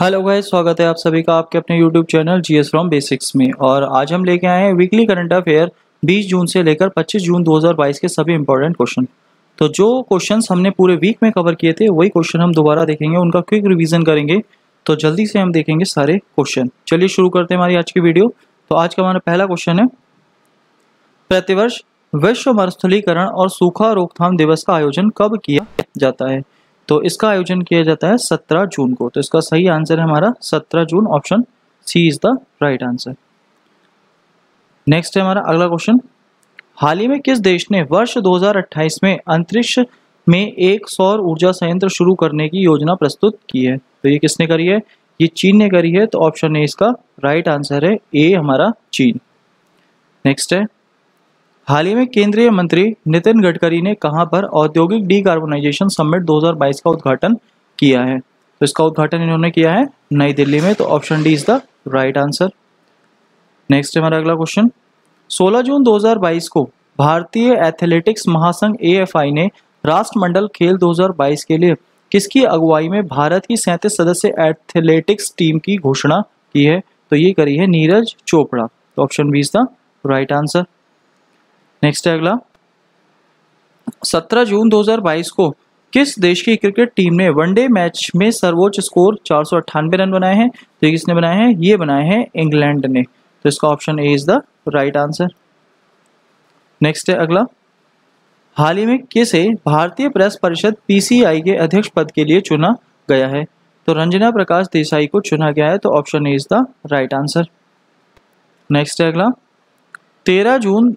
Hello guys, स्वागत है आप सभी का आपके अपने YouTube channel GS from basics में। और आज हम लेके आए हैं वीकली करंट अफेयर 20 जून से लेकर 25 जून 2022 के सभी इंपॉर्टेंट क्वेश्चन। तो जो क्वेश्चंस हमने पूरे वीक में कवर किए थे वही क्वेश्चन हम दोबारा देखेंगे, उनका क्विक रिवीजन करेंगे। तो जल्दी से हम देखेंगे सारे क्वेश्चन। चलिए शुरू करते हैं हमारी आज की वीडियो। तो आज का हमारा पहला क्वेश्चन है, प्रतिवर्ष विश्व मरुस्थलीकरण और सूखा रोकथाम दिवस का आयोजन कब किया जाता है? तो इसका आयोजन किया जाता है 17 जून को। तो इसका सही आंसर है हमारा 17 जून, option C is the right answer. Next है हमारा अगला क्वेश्चन, हाल ही में किस देश ने वर्ष 2028 में अंतरिक्ष में एक सौर ऊर्जा संयंत्र शुरू करने की योजना प्रस्तुत की है? तो ये किसने करी है? ये चीन ने करी है। तो ऑप्शन ए इसका राइट आंसर है, ए हमारा चीन। नेक्स्ट है, हाल ही में केंद्रीय मंत्री नितिन गडकरी ने कहां पर औद्योगिक डीकार्बोनाइजेशन समिट 2022 का उद्घाटन किया है? तो इसका उद्घाटन इन्होंने किया है नई दिल्ली में। तो option D is the right answer. Next है हमारा अगला क्वेश्चन, 16 जून 2022 को भारतीय एथलेटिक्स महासंघ एएफआई ने राष्ट्रमंडल खेल 2022 के लिए किसकी अगुवाई में भारत की 37 सदस्य एथलेटिक्स टीम की घोषणा की है? तो ये करी है नीरज चोपड़ा। तो option B is the right answer. Next है अगला, 17 जून 2022 को किस देश की क्रिकेट टीम ने वनडे मैच में सर्वोच्च स्कोर 498 रन बनाए हैं? तो किसने बनाए हैं? ये बनाए हैं इंग्लैंड ने। तो इसका option A is the right answer. Next है अगला, हाल ही में किसे भारतीय प्रेस परिषद पीसीआई के अध्यक्ष पद के लिए चुना गया है? तो रंजना प्रकाश देसाई को चुना गया है। तो option A is the right answer. Next है अगला, 13 जून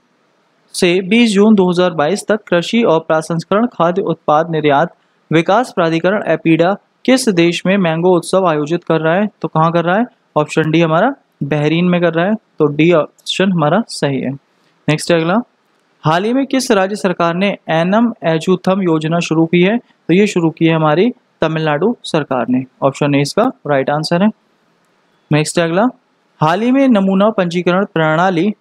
से 20 जून 2022 तक कृषि और प्रसंस्करण खाद्य उत्पाद निर्यात विकास प्राधिकरण एपीडा किस देश में मैंगो उत्सव आयोजित कर रहा है? तो कहाँ कर रहा है? ऑप्शन डी हमारा बहरीन में कर रहा है। तो डी ऑप्शन हमारा सही है। नेक्स्ट है अगला, हाल ही में किस राज्य सरकार ने एनम एजूथम योजना शुरू की है? तो ये शुरू की है हमारी तमिलनाडु सरकार ने। ऑप्शन ए इसका राइट आंसर है। नेक्स्ट है अगला, हाल ही में नमूना पंजीकरण प्रणाली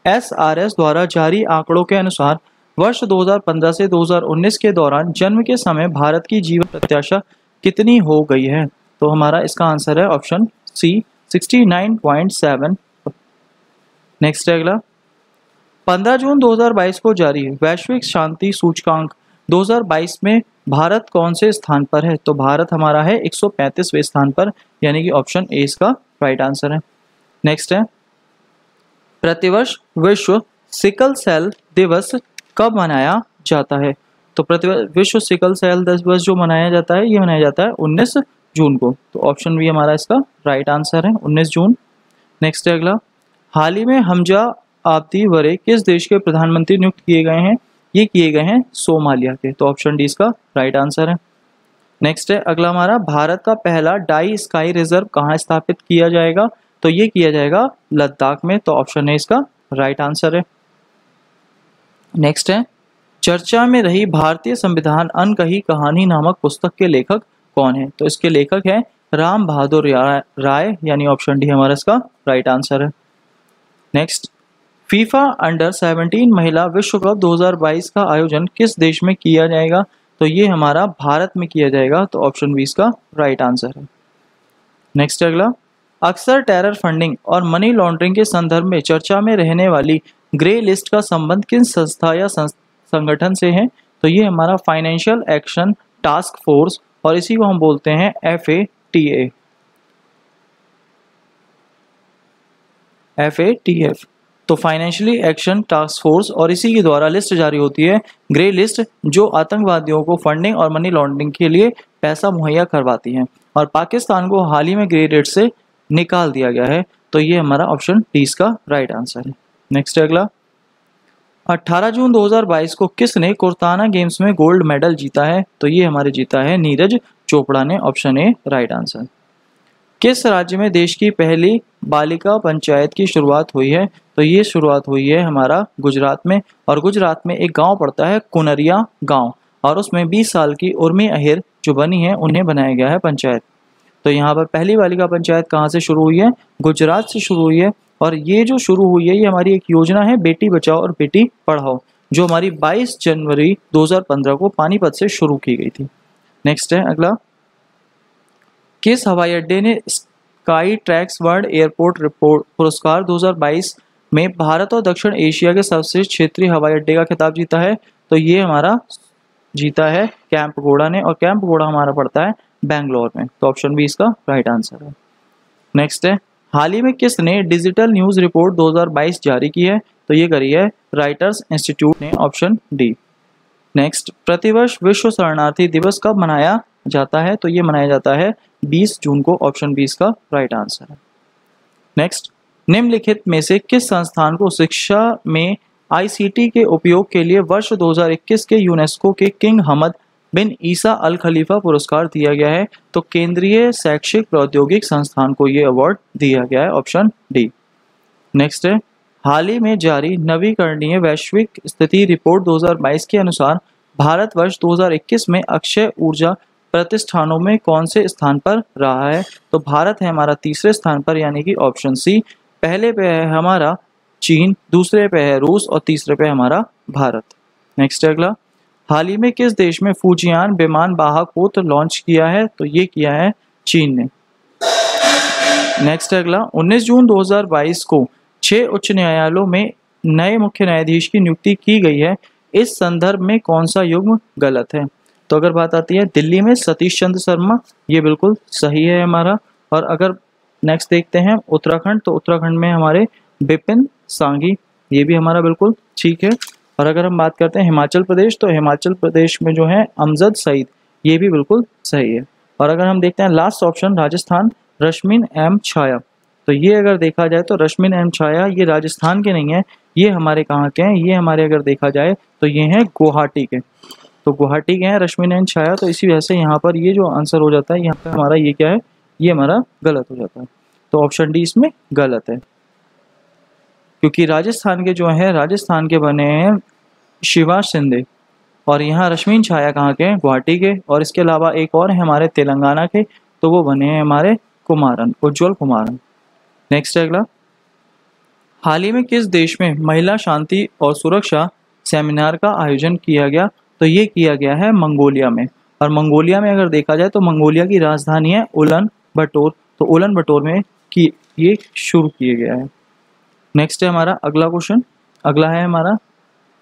SRS द्वारा जारी आंकड़ों के अनुसार वर्ष 2015 से 2019 के दौरान जन्म के समय भारत की जीवन प्रत्याशा कितनी हो गई है? तो हमारा इसका आंसर है ऑप्शन सी 69.7। नेक्स्ट है अगला, 15 जून 2022 को जारी वैश्विक शांति सूचकांक 2022 में भारत कौन से स्थान पर है? तो भारत हमारा है 135वें स्थान पर, यानी कि ऑप्शन ए इसका राइट आंसर है। नेक्स्ट है, प्रतिवर्ष विश्व सिकल सेल दिवस कब मनाया जाता है? तो प्रतिवर्ष विश्व सिकल सेल दिवस जो मनाया जाता है ये मनाया जाता है 19 जून को। तो ऑप्शन बी हमारा इसका राइट आंसर है, 19 जून। नेक्स्ट है अगला, हाल ही में हमजा आब्दी वरे किस देश के प्रधानमंत्री नियुक्त किए गए हैं? ये किए गए हैं सोमालिया के। तो ऑप्शन डी इसका राइट आंसर है। नेक्स्ट है अगला हमारा, भारत का पहला डाई स्काई रिजर्व कहाँ स्थापित किया जाएगा? तो ये किया जाएगा लद्दाख में। तो ऑप्शन ए इसका राइट आंसर है। नेक्स्ट है, चर्चा में रही भारतीय संविधान अनकही कहानी नामक पुस्तक के लेखक कौन है? तो इसके लेखक है राम बहादुर राय, यानी ऑप्शन डी हमारा इसका राइट आंसर है। नेक्स्ट, फीफा अंडर 17 महिला विश्व कप 2022 का आयोजन किस देश में किया जाएगा? तो ये हमारा भारत में किया जाएगा। तो ऑप्शन बी इसका राइट आंसर है। नेक्स्ट अगला, अक्सर टेरर फंडिंग और मनी लॉन्ड्रिंग के संदर्भ में चर्चा में रहने वाली ग्रे लिस्ट का संबंध किस संस्था या संगठन से है? तो ये हमारा फाइनेंशियल एक्शन टास्क फोर्स, और इसी को हम बोलते हैं FATF। तो फाइनेंशियली एक्शन टास्क फोर्स, और इसी के द्वारा लिस्ट जारी होती है ग्रे लिस्ट, जो आतंकवादियों को फंडिंग और मनी लॉन्ड्रिंग के लिए पैसा मुहैया करवाती है। और पाकिस्तान को हाल ही में ग्रे लिस्ट से निकाल दिया गया है। तो ये हमारा ऑप्शन डी इसका राइट आंसर है। नेक्स्ट अगला, 18 जून 2022 को किसने कोर्ताना गेम्स में गोल्ड मेडल जीता है? तो ये हमारे जीता है नीरज चोपड़ा ने। Option A right answer. किस राज्य में देश की पहली बालिका पंचायत की शुरुआत हुई है? तो ये शुरुआत हुई है हमारा गुजरात में। और गुजरात में एक गांव पड़ता है कुनरिया गांव, और उसमें 20 साल की उर्मी अहिर जो बनी है उन्हें बनाया गया है पंचायत। तो यहाँ पर पहली बालिका पंचायत कहाँ से शुरू हुई है? गुजरात से शुरू हुई है। और ये जो शुरू हुई है ये हमारी एक योजना है बेटी बचाओ और बेटी पढ़ाओ, जो हमारी 22 जनवरी 2015 को पानीपत से शुरू की गई थी। नेक्स्ट है अगला, किस हवाई अड्डे ने sky tracks world airport report पुरस्कार 2022 में भारत और दक्षिण एशिया के सर्वश्रेष्ठ क्षेत्रीय हवाई अड्डे का खिताब जीता है? तो ये हमारा जीता है कैंप घोड़ा ने, और कैंप घोड़ा हमारा पड़ता है बेंगलोर में। तो ऑप्शन बी इसका राइट आंसर है। नेक्स्ट है, हाल ही में किसने डिजिटल न्यूज रिपोर्ट 2022 जारी की है? तो ये करी है राइटर्स इंस्टीट्यूट ने, ऑप्शन डी। नेक्स्ट, प्रतिवर्ष विश्व शरणार्थी दिवस कब मनाया जाता है? तो ये मनाया जाता है 20 जून को, ऑप्शन बी इसका राइट आंसर है। नेक्स्ट, निम्नलिखित में से किस संस्थान को शिक्षा में आईसीटी के उपयोग के लिए वर्ष 2021 के यूनेस्को के किंग हमद बिन ईसा अल खलीफा पुरस्कार दिया गया है? तो केंद्रीय शैक्षिक प्रौद्योगिक संस्थान को ये अवार्ड दिया गया है, ऑप्शन डी। नेक्स्ट है, हाल ही में जारी नवीकरणीय वैश्विक स्थिति रिपोर्ट 2022 के अनुसार भारत वर्ष 2021 में अक्षय ऊर्जा प्रतिष्ठानों में कौन से स्थान पर रहा है? तो भारत है हमारा तीसरे स्थान पर, यानी कि ऑप्शन सी। पहले पे है हमारा चीन, दूसरे पे है रूस और तीसरे पे हमारा भारत। नेक्स्ट है अगला, हाल ही में किस देश में फूजियान विमान वाहक पोत लॉन्च किया है? तो ये किया है चीन ने। नेक्स्ट है अगला, 19 जून 2022 को 6 उच्च न्यायालयों में नए मुख्य न्यायाधीश की नियुक्ति की गई है। इस संदर्भ में कौन सा युग्म गलत है? तो अगर बात आती है दिल्ली में सतीश चंद्र शर्मा, ये बिल्कुल सही है हमारा। और अगर नेक्स्ट देखते हैं उत्तराखंड, तो उत्तराखंड में हमारे बिपिन सांघी, ये भी हमारा बिल्कुल ठीक है। और अगर हम बात करते हैं हिमाचल प्रदेश, तो हिमाचल प्रदेश में जो है अमजद सईद, ये भी बिल्कुल सही है। और अगर हम देखते हैं last option Rajasthan, Rashmin M Chhaya, तो ये अगर देखा जाए तो रश्मिन एम छाया ये राजस्थान के नहीं है, ये हमारे कहाँ के हैं? ये हमारे अगर देखा जाए तो ये हैं गुवाहाटी के। तो गुवाहाटी के हैं रश्मिन एम छाया, तो इसी वजह से यहाँ पर ये जो आंसर हो जाता है, यहाँ पर हमारा ये क्या है? ये हमारा गलत हो जाता है। तो ऑप्शन डी इसमें गलत है, क्योंकि राजस्थान के जो है राजस्थान के बने हैं शिवा शिंदे, और यहाँ रश्मिन छाया कहाँ के हैं? गुवाहाटी के। और इसके अलावा एक और है हमारे तेलंगाना के, तो वो बने हैं हमारे कुमारन, उज्ज्वल कुमारन। नेक्स्ट अगला, हाल ही में किस देश में महिला शांति और सुरक्षा सेमिनार का आयोजन किया गया? तो ये किया गया है मंगोलिया में। और मंगोलिया में अगर देखा जाए तो मंगोलिया की राजधानी है उलन बटोर, तो उलन बटोर में की ये शुरू किया गया है। नेक्स्ट है हमारा अगला क्वेश्चन, अगला है हमारा,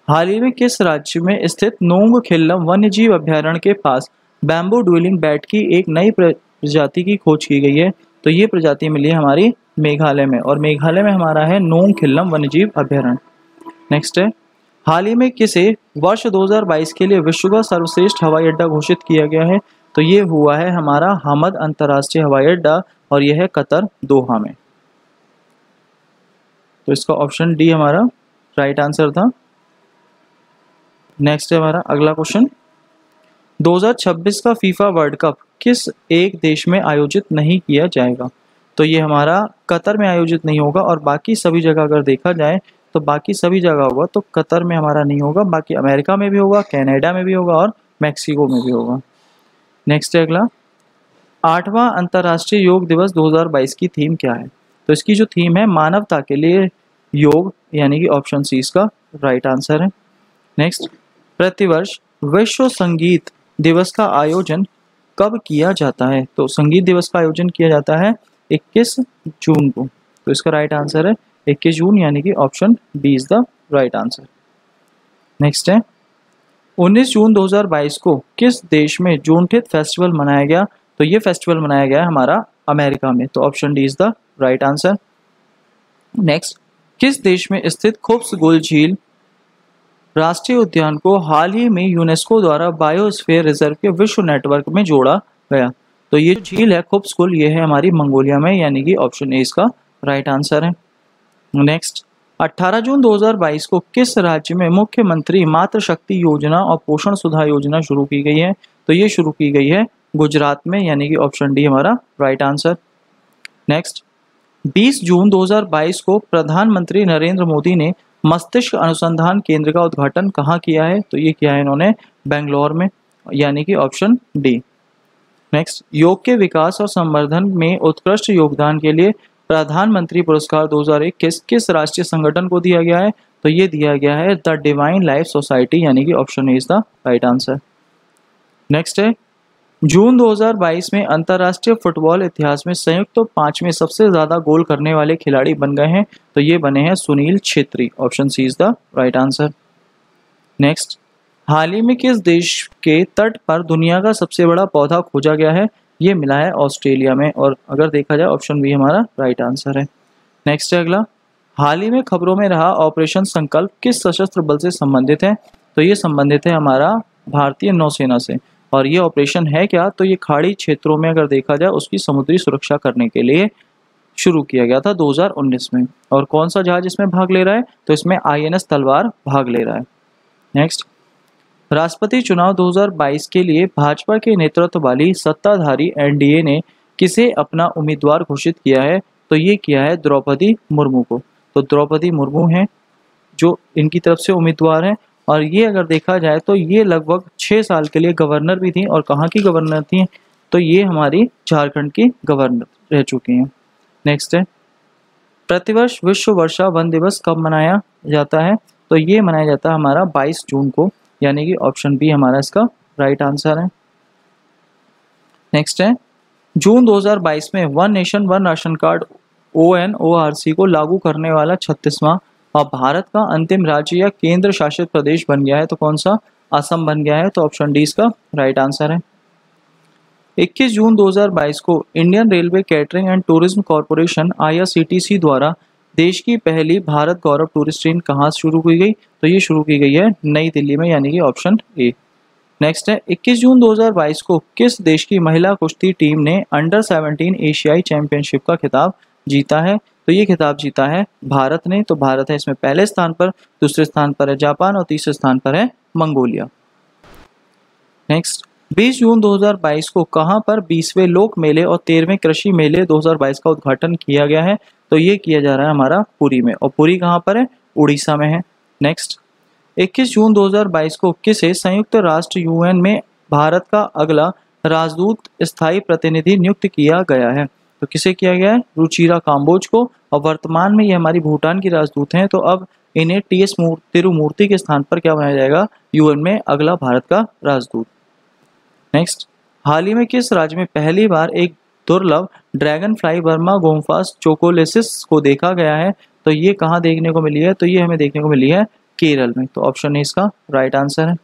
हाल ही में किस राज्य में स्थित नोंग खिल्लम वन्यजीव अभ्यारण्य के पास बैम्बू ड्यूलिंग बैट की एक नई प्रजाति की खोज की गई है? तो ये प्रजाति मिली है हमारी मेघालय में, और मेघालय में हमारा है नोंग खिल्लम वन्यजीव अभ्यारण्य। नेक्स्ट है, हाल ही में किसे वर्ष 2022 के लिए विश्व का सर्वश्रेष्ठ हवाई अड्डा घोषित किया गया है? तो ये हुआ है हमारा हमद अंतर्राष्ट्रीय हवाई अड्डा, और यह है कतर दोहा में। तो इसका ऑप्शन डी हमारा राइट आंसर था। नेक्स्ट है हमारा अगला क्वेश्चन, 2026 का फीफा वर्ल्ड कप किस एक देश में आयोजित नहीं किया जाएगा? तो ये हमारा कतर में आयोजित नहीं होगा, और बाकी सभी जगह अगर देखा जाए तो बाकी सभी जगह होगा, तो कतर में हमारा नहीं होगा, बाकी अमेरिका में भी होगा, कनाडा में भी होगा और मैक्सिको में भी होगा। नेक्स्ट है अगला, 8वां अंतर्राष्ट्रीय योग दिवस 2022 की थीम क्या है? तो इसकी जो थीम है मानवता के लिए योग, यानी कि ऑप्शन सी इसका राइट आंसर है। नेक्स्ट, प्रतिवर्ष विश्व संगीत दिवस का आयोजन कब किया जाता है? तो संगीत दिवस का आयोजन किया जाता है 21 जून को, तो इसका राइट आंसर है 21 जून, यानी कि option B is the right answer. Next है, 19 जून 2022 को किस देश में जूनठित फेस्टिवल मनाया गया? तो ये फेस्टिवल मनाया गया है हमारा अमेरिका में, तो option D is the right answer. Next, किस देश में स्थित खुब्सगुल झील राष्ट्रीय उद्यान को हाल ही में यूनेस्को द्वारा बायोस्फीयर रिजर्व के विश्व नेटवर्क में जोड़ा गया? तो ये झील है खुब्सगुल, ये है हमारी मंगोलिया में, यानी कि ऑप्शन ए इसका राइट आंसर है। नेक्स्ट, 18 जून 2022 को किस राज्य में मुख्यमंत्री मातृशक्ति योजना और पोषण सुधा योजना शुरू की गई है? तो ये शुरू की गई है गुजरात में, यानी कि ऑप्शन डी हमारा राइट आंसर। नेक्स्ट, 20 जून 2022 को प्रधानमंत्री नरेंद्र मोदी ने मस्तिष्क अनुसंधान केंद्र का उद्घाटन कहाँ किया है? तो ये किया है इन्होंने बेंगलोर में, यानी कि ऑप्शन डी। नेक्स्ट, योग के विकास और संवर्धन में उत्कृष्ट योगदान के लिए प्रधानमंत्री पुरस्कार 2021 किस राष्ट्रीय संगठन को दिया गया है? तो ये दिया गया है द डिवाइन लाइफ सोसाइटी, यानी कि option A is the right answer. Next है, जून 2022 में अंतर्राष्ट्रीय फुटबॉल इतिहास में संयुक्त तो 5वें सबसे ज्यादा गोल करने वाले खिलाड़ी बन गए हैं, तो ये बने हैं Sunil Chhetri. Option C is the right answer. Next, हाल ही में किस देश के तट पर दुनिया का सबसे बड़ा पौधा खोजा गया है? ये मिला है ऑस्ट्रेलिया में, और अगर देखा जाए ऑप्शन बी हमारा राइट आंसर है। नेक्स्ट है अगला, हाल ही में खबरों में रहा ऑपरेशन संकल्प किस सशस्त्र बल से संबंधित है? तो ये संबंधित है हमारा भारतीय नौसेना से। और ये ऑपरेशन है क्या? तो ये खाड़ी क्षेत्रों में अगर देखा जाए उसकी समुद्री सुरक्षा करने के लिए शुरू किया गया था 2019 में। और कौन सा जहाज इसमें भाग ले रहा है? तो इसमें INS तलवार भाग ले रहा है। नेक्स्ट, राष्ट्रपति चुनाव 2022 के लिए भाजपा के नेतृत्व वाली सत्ताधारी NDA ने किसे अपना उम्मीदवार घोषित किया है? तो ये किया है द्रौपदी मुर्मू को। तो द्रौपदी मुर्मू हैं जो इनकी तरफ से उम्मीदवार हैं। और ये अगर देखा जाए तो ये लगभग 6 साल के लिए गवर्नर भी थी। और कहाँ की गवर्नर थी? तो ये हमारी झारखंड की गवर्नर रह चुकी हैं। नेक्स्ट है, प्रतिवर्ष विश्व वर्षा वन दिवस कब मनाया जाता है? तो ये मनाया जाता है हमारा 22 जून को, यानी कि ऑप्शन बी हमारा इसका राइट आंसर है। नेक्स्ट है, जून 2022 में one nation one ration card ONORC को लागू करने वाला 36वां और भारत का अंतिम राज्य या केंद्र शासित प्रदेश बन गया है। तो कौन सा? असम बन गया है। तो ऑप्शन डी इसका राइट आंसर है। 21 जून 2022 को Indian railway catering and tourism corporation IRCTC द्वारा देश की पहली भारत गौरव टूरिस्ट ट्रेन कहाँ शुरू की गई? तो ये शुरू की गई है नई दिल्ली में, यानी कि ऑप्शन ए। नेक्स्ट है, 21 जून 2022 को किस देश की महिला कुश्ती टीम ने अंडर 17 एशियाई चैंपियनशिप का खिताब जीता है? तो ये खिताब जीता है भारत ने। तो भारत है इसमें पहले स्थान पर, दूसरे स्थान पर है जापान और तीसरे स्थान पर है मंगोलिया। नेक्स्ट, 20 जून 2022 को कहां पर 20वें लोक मेले और 13वें कृषि मेले 2022 का उद्घाटन किया गया है? तो ये किया जा रहा है हमारा पुरी में। और पुरी कहां पर है? उड़ीसा में है। नेक्स्ट, 21 जून 2022 को किसे संयुक्त राष्ट्र UN में भारत का अगला राजदूत स्थायी प्रतिनिधि नियुक्त किया गया है? तो किसे किया गया है? रुचिरा काम्बोज को। और वर्तमान में ये हमारी भूटान की राजदूत हैं। तो अब इन्हें TS तिरुमूर्ति के स्थान पर क्या बनाया जाएगा? UN में अगला भारत का राजदूत। नेक्स्ट, हाल ही में किस राज्य में पहली बार एक दुर्लभ ड्रैगन फ्लाई वर्मा गोम्फास चोकोलेसिस को देखा गया है? तो ये कहाँ देखने को मिली है? तो ये हमें देखने को मिली है केरल में। तो ऑप्शन ए इसका राइट आंसर है।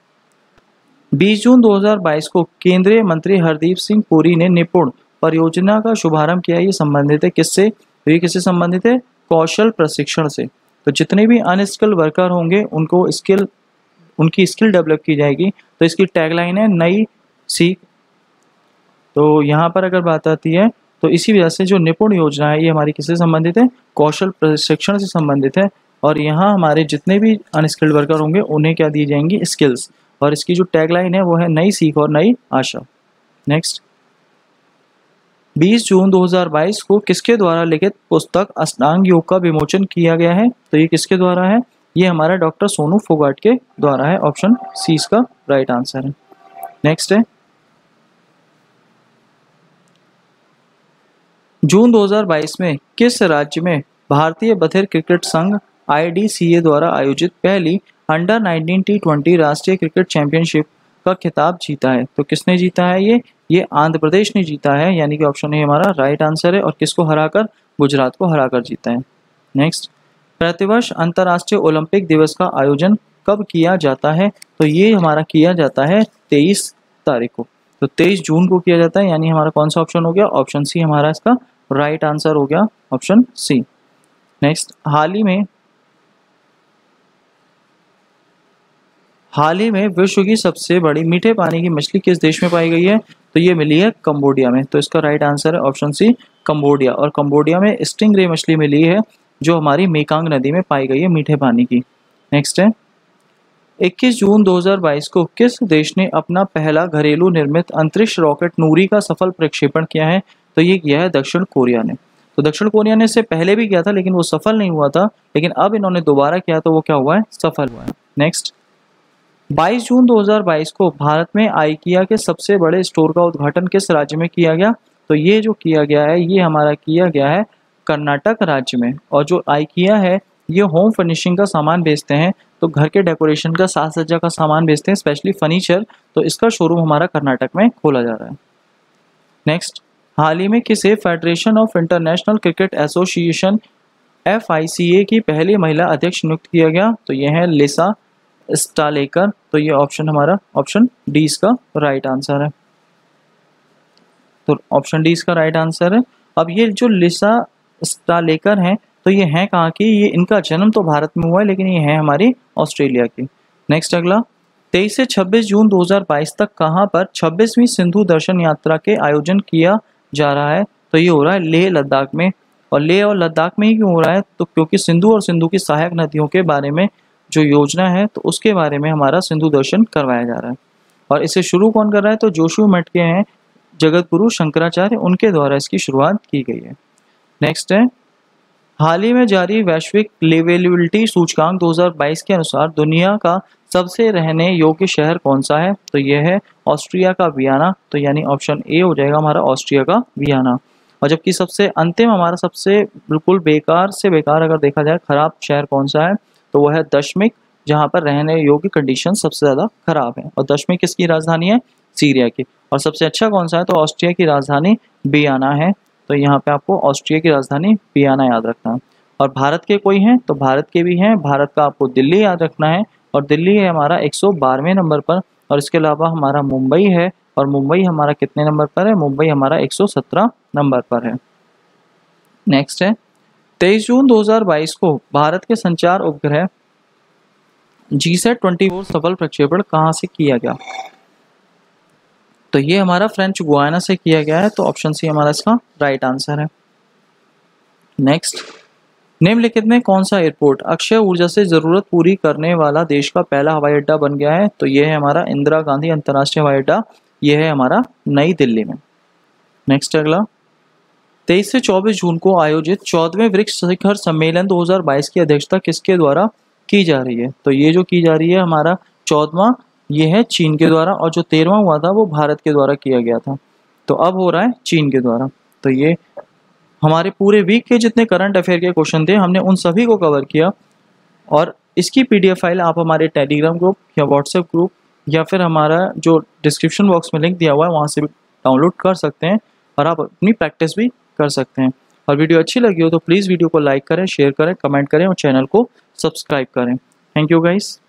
20 जून 2022 को केंद्रीय मंत्री हरदीप सिंह पुरी ने निपुण परियोजना का शुभारंभ किया। ये संबंधित है किससे? तो ये किससे संबंधित है? कौशल प्रशिक्षण से। तो जितने भी अनस्किल्ड वर्कर होंगे उनकी स्किल डेवलप की जाएगी। तो इसकी टैगलाइन है नई सीख। तो यहाँ पर अगर बात आती है तो इसी वजह से जो निपुण योजना है ये हमारी किससे संबंधित है? कौशल प्रशिक्षण से संबंधित है। और यहाँ हमारे जितने भी अनस्किल्ड वर्कर होंगे उन्हें क्या दी जाएंगी? स्किल्स। और इसकी जो टैगलाइन है वो है नई सीख और नई आशा। नेक्स्ट, 20 जून 2022 को किसके द्वारा लिखित पुस्तक अष्टांग योग का विमोचन किया गया है? तो ये किसके द्वारा है? ये हमारा डॉक्टर सोनू फोगाट के द्वारा है। ऑप्शन सी इसका राइट आंसर है। नेक्स्ट है, जून 2022 में किस राज्य में भारतीय बधिर क्रिकेट संघ IDCA द्वारा आयोजित पहली अंडर 19 T20 राष्ट्रीय क्रिकेट चैंपियनशिप का खिताब जीता है? तो किसने जीता है? ये आंध्र प्रदेश ने जीता है, यानी कि ऑप्शन ए हमारा राइट आंसर है। और किसको हराकर? गुजरात को हराकर जीता है। नेक्स्ट, प्रतिवर्ष अंतर्राष्ट्रीय ओलंपिक दिवस का आयोजन कब किया जाता है? तो ये हमारा किया जाता है 23 तारीख को। तो 23 जून को किया जाता है, यानी हमारा कौन सा ऑप्शन हो गया? ऑप्शन सी हमारा इसका राइट आंसर हो गया, ऑप्शन सी। नेक्स्ट, हाल ही में विश्व की सबसे बड़ी मीठे पानी की मछली किस देश में पाई गई है? तो ये मिली है कंबोडिया में। तो इसका राइट आंसर है ऑप्शन सी कंबोडिया। और कंबोडिया में स्टिंगरे मछली मिली है जो हमारी मेकांग नदी में पाई गई है मीठे पानी की। नेक्स्ट है, 21 जून 2022 को किस देश ने अपना पहला घरेलू निर्मित अंतरिक्ष रॉकेट नूरी का सफल प्रक्षेपण किया है? तो ये किया है दक्षिण कोरिया ने। तो दक्षिण कोरिया ने इससे पहले भी किया था लेकिन वो सफल नहीं हुआ था, लेकिन अब इन्होंने दोबारा किया तो वो क्या हुआ है? सफल हुआ है। नेक्स्ट, 22 जून 2022 को भारत में आइकिया के सबसे बड़े स्टोर का उद्घाटन किस राज्य में किया गया? तो ये जो किया गया है ये हमारा किया गया है कर्नाटक राज्य में। और जो आइकिया है ये होम फर्निशिंग का सामान बेचते हैं, तो घर के डेकोरेशन का, साज सज्जा का सामान बेचते हैं, स्पेशली फर्नीचर। तो इसका शोरूम हमारा कर्नाटक में खोला जा रहा है। नेक्स्ट, हाल ही में किसे federation of international cricket association FICA की पहली महिला अध्यक्ष नियुक्त किया गया? तो ये है लिसा स्टालेकर। तो ये ऑप्शन हमारा ऑप्शन डी इसका राइट आंसर है। तो ऑप्शन डी इसका राइट आंसर है। अब ये जो लिसा स्टालेकर हैं तो ये हैं कहाँ की? ये इनका जन्म तो भारत में हुआ है लेकिन ये है हमारी ऑस्ट्रेलिया की। नेक्स्ट अगला, 23 से 26 जून 2022 तक कहाँ पर 26वीं सिंधु दर्शन यात्रा के आयोजन किया जा रहा है? तो ये हो रहा है लेह लद्दाख में। और लेह और लद्दाख में ही क्यों हो रहा है? तो क्योंकि सिंधु और सिंधु की सहायक नदियों के बारे में जो योजना है तो उसके बारे में हमारा सिंधु दर्शन करवाया जा रहा है। और इसे शुरू कौन कर रहा है? तो जोशु मठ के हैं जगत गुरु शंकराचार्य, उनके द्वारा इसकी शुरुआत की गई है। नेक्स्ट है, हाल ही में जारी वैश्विक लिवेबिलिटी सूचकांक 2022 के अनुसार दुनिया का सबसे रहने योग्य शहर कौन सा है? तो यह है ऑस्ट्रिया का वियना। तो यानी ऑप्शन ए हो जाएगा हमारा ऑस्ट्रिया का वियना। और जबकि सबसे अंतिम हमारा सबसे बिल्कुल बेकार से बेकार अगर देखा जाए खराब शहर कौन सा है तो वह है दशमिक, जहाँ पर रहने योग्य कंडीशन सबसे ज़्यादा खराब है। और दशमिक किसकी राजधानी है? सीरिया की। और सबसे अच्छा कौन सा है? तो ऑस्ट्रिया की राजधानी वियना है। तो यहाँ पे आपको ऑस्ट्रिया की राजधानी वियना याद रखना है। और भारत के कोई हैं? तो भारत के भी हैं। भारत का आपको दिल्ली याद रखना है और दिल्ली है हमारा 112वें नंबर पर। और इसके अलावा हमारा मुंबई है और मुंबई हमारा कितने नंबर पर है? मुंबई हमारा 117 नंबर पर है। नेक्स्ट है, 23 जून 2022 को भारत के संचार उपग्रह GSAT-24 सफल प्रक्षेपण कहाँ से किया गया? तो ये हमारा फ्रेंच गुयाना से किया गया है। तो ऑप्शन सी हमारा इसका राइट आंसर है। नेक्स्ट, निम्नलिखित में कौन सा एयरपोर्ट अक्षय ऊर्जा से जरूरत पूरी करने वाला देश का पहला हवाई अड्डा बन गया है? तो ये है हमारा इंदिरा गांधी अंतर्राष्ट्रीय हवाई अड्डा। ये है हमारा नई दिल्ली में। नेक्स्ट अगला, 23 से 24 जून को आयोजित 14वें ब्रिक्स शिखर सम्मेलन 2022 की अध्यक्षता किसके द्वारा की जा रही है? तो ये जो की जा रही है हमारा 14वां, ये है चीन के द्वारा। और जो 13वां हुआ था वो भारत के द्वारा किया गया था। तो अब हो रहा है चीन के द्वारा। तो ये हमारे पूरे वीक के जितने करंट अफेयर के क्वेश्चन थे हमने उन सभी को कवर किया। और इसकी PDF फाइल आप हमारे टेलीग्राम ग्रुप या व्हाट्सएप ग्रुप या फिर हमारा जो डिस्क्रिप्शन बॉक्स में लिंक दिया हुआ है वहाँ से भी डाउनलोड कर सकते हैं और आप अपनी प्रैक्टिस भी कर सकते हैं। और वीडियो अच्छी लगी हो तो प्लीज़ वीडियो को लाइक करें, शेयर करें, कमेंट करें और चैनल को सब्सक्राइब करें। Thank you guys.